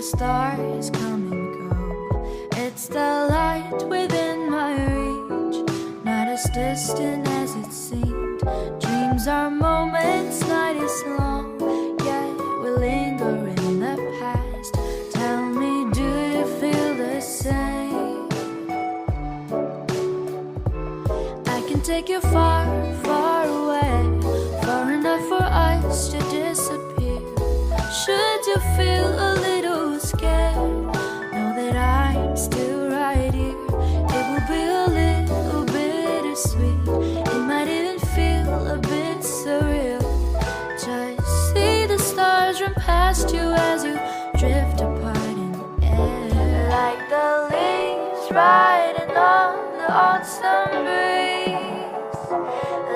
stars come and go. It's the light within my reach, not as distant as it seemed. Dreams are moments, night is long, yet we linger in the past. Tell me, do you feel the same? I can take you far, far away, far enough for us to disappear. Should you feel a little scared, know that I'm still right here. It will be a little bittersweet, it might even feel a bit surreal. Just see the stars run past you as you drift apart in the air. Like the leaves riding on the autumn breeze,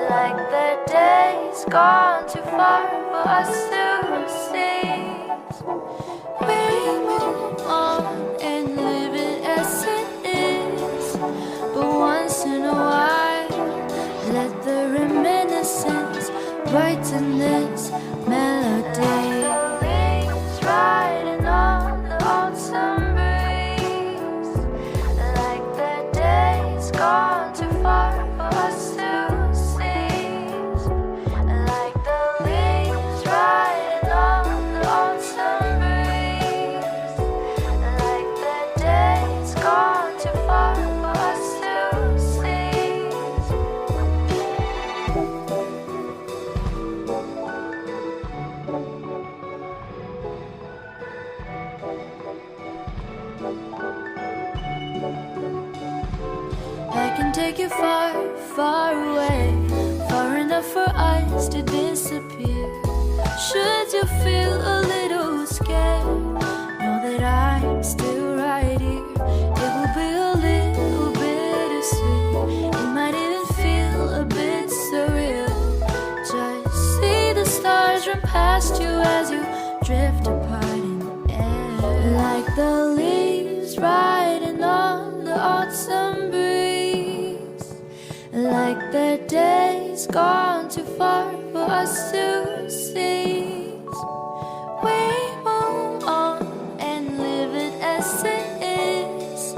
like the days gone too far for us to see. We move on and live it as it is, but once in a while, let the reminiscence brighten this melody. The leaves riding on the autumn breeze, like the days gone too far for us to seize. Like the leaves riding on the autumn breeze, like the days gone too far for us to seize. I can take you far, far away, far enough for us to disappear. Should you feel a little scared, know that I'm still right here. It will be a little bittersweet, it might even feel a bit surreal. Just see the stars run past you as you drift apart in the air. Like the leaves riding on the autumn breeze, like the days gone too far for us to seize. We move on and live it as it is,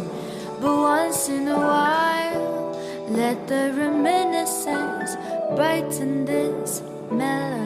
but once in a while, let the reminiscence brighten this melody.